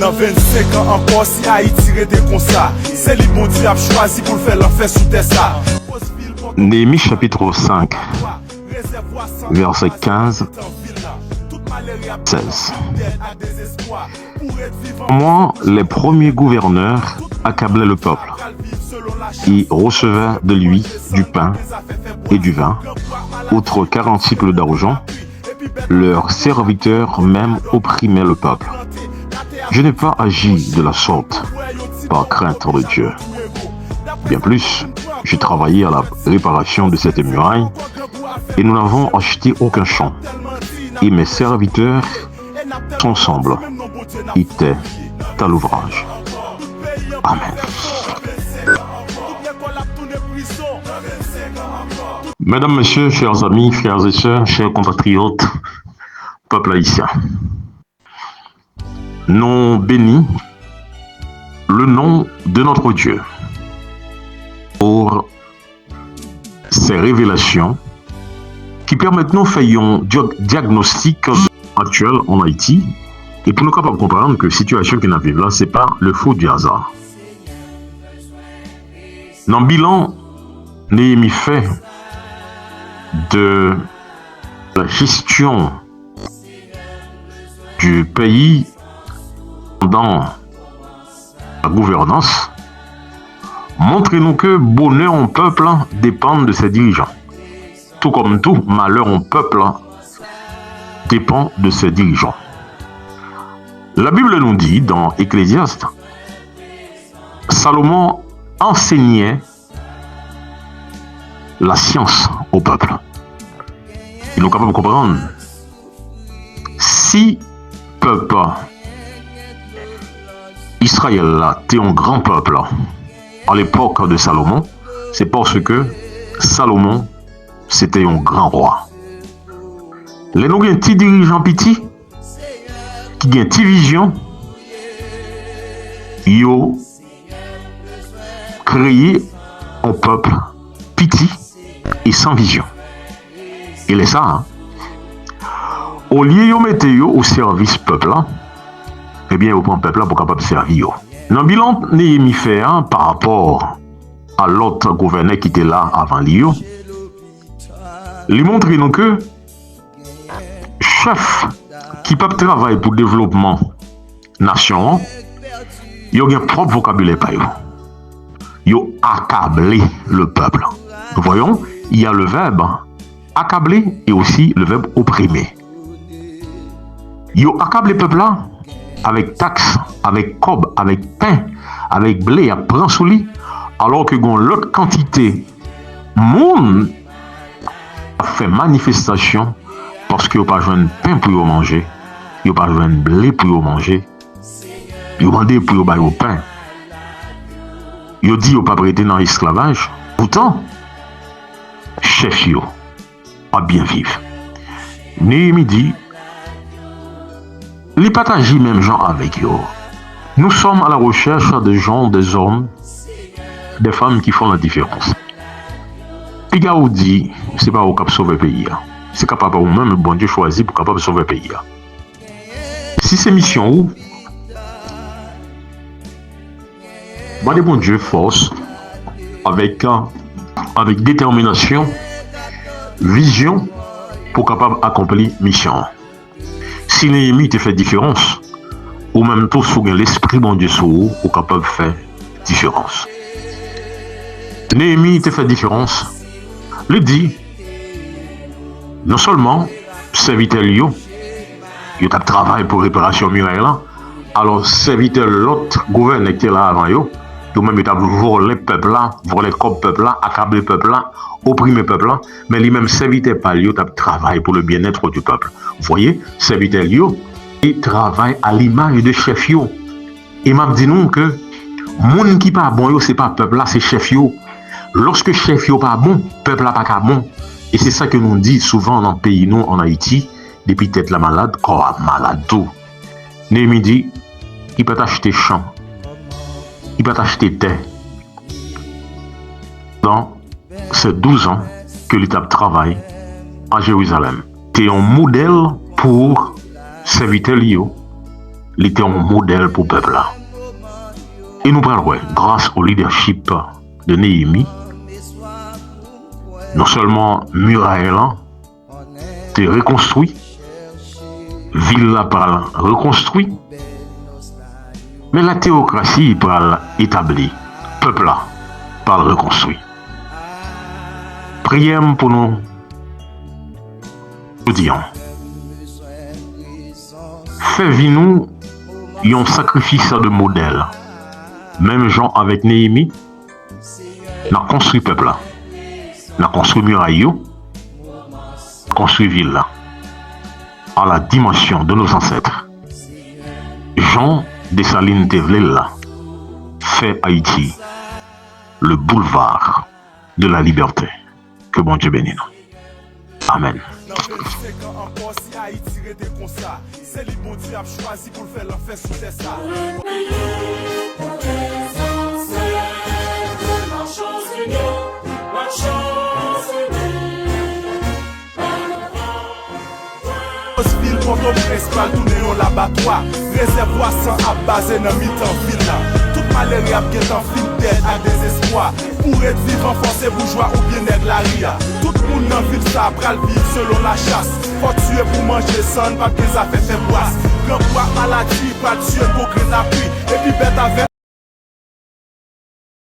Dans 25 ans encore, si Haïti rete comme ça, c'est le bon Dieu a choisi pour le faire l'enfer sous terre ça. Néhémie chapitre 5, verset 15, 16. Moi, les premiers gouverneurs accablaient le peuple. Ils recevaient de lui du pain et du vin, outre 40 cycles d'argent. Leurs serviteurs même opprimaient le peuple. Je n'ai pas agi de la sorte par crainte de Dieu. Bien plus, j'ai travaillé à la réparation de cette muraille et nous n'avons acheté aucun champ. Et mes serviteurs, ensemble, étaient à l'ouvrage. Amen. Mesdames, Messieurs, chers amis, frères et sœurs, chers compatriotes, peuple haïtien, nous bénis le nom de notre Dieu pour ces révélations qui permettent nous de faire un diagnostic actuel en Haïti et pour nous capables de comprendre que la situation qui nous vivons là, ce n'est pas le fruit du hasard. Dans le bilan, Néhémie fait de la gestion du pays dans la gouvernance, montrez-nous que bonheur en peuple dépend de ses dirigeants. Tout comme tout malheur en peuple dépend de ses dirigeants. La Bible nous dit dans Ecclésiaste, Salomon enseignait la science au peuple. Il nous capable de comprendre. Si peuple Israël là, était un grand peuple à l'époque de Salomon, c'est parce que Salomon c'était un grand roi. Les nous un petit dirigeant petit qui a une petite vision, yo créé un peuple petit et sans vision. Et c'est ça, hein? Au lieu de mettre au service peuple, eh bien, au point peuple pour capable de servir. Dans le bilan, Néhémie fait par rapport à l'autre gouverneur qui était là avant lui, il montre nous que chef qui peut travailler pour le développement nation, il a un propre vocabulaire pour eux. Il a accablé le peuple. Nous voyons, il y a le verbe accabler et aussi le verbe opprimer. Il a accablé le peuple là avec taxe, avec cob, avec pain, avec blé, à prendre sous lui, alors que l'autre quantité monde a fait manifestation parce qu'il n'y a pas besoin de pain pour manger, il n'y a pas besoin de blé pour manger, il y a demandé pour le pain. Il a dit qu'il n'y a pas prêté dans l'esclavage. Pourtant, chef yo a bien vivre. Néhémie dit, les partagés même gens avec eux. Nous sommes à la recherche de gens, des hommes, des femmes qui font la différence. Pigaou dit, c'est pas au cap sauver le pays. C'est capable ou même le bon Dieu choisi pour capable sauver le pays. Si c'est mission où, bah, le bon Dieu force avec détermination, vision pour capable accomplir mission. Si Néhémie te fait différence, ou même tout sous l'esprit bon Dieu sous ou capable de faire différence. Néhémie te fait différence. Le dit, non seulement serviteur yo t'a travaillé pour réparation muraille là, alors serviteur l'autre gouverneur qui était là avant yo même il t'a volé le peuple là, volé le peuple là, accablé le peuple là, opprimé le peuple là, mais lui-même serviteur par lui t'a travaillé pour le bien-être du peuple. Vous voyez, serviteur yo il travaille à l'image de chef yo. Et m'a dit nous que monde qui pas bon yo c'est pas peuple là, c'est chef yo. Lorsque chef yo pas bon, peuple là pas bon. Et c'est ça que nous dit souvent dans le pays nous en Haïti, depuis tête la malade, corps malade tout. Néhémie dit, il peut acheter champ, il peut acheter terre. Dans ces 12 ans que l'État travaille à Jérusalem, c'est un modèle pour serviteur Lio il était un modèle pour le peuple là. Et nous parlons, grâce au leadership de Néhémie, non seulement muraille là, t'es reconstruit, ville là par reconstruit, mais la théocratie par établie, peuple là par reconstruit. Prions pour nous, nous disons, fais nous un sacrifice de modèle. Même gens avec Néhémie, n'a construit peuple là, n'a construit muraille, construit ville là, à la dimension de nos ancêtres. Jean Dessalines Tevlel là, fait Haïti le boulevard de la liberté. Que bon Dieu bénisse nous. Amen. C'est lui bon Dieu a choisi pour faire l'enfer sous ça. Ville Port-au-Prince pral tourner en l'abattoir. Réservoir sans abaser dans mi-temps ville là. Toute maladie a bien en film d'aide à désespoir. Pour être vivant forcé bourgeois ou bien nègre la ria. Tout le monde dans ville ça pral vivre selon la chasse. Faut tuer pour manger son, pas que ça fait boisse. Grand poids maladie, pas tuer pour grain appui. Et puis bête avec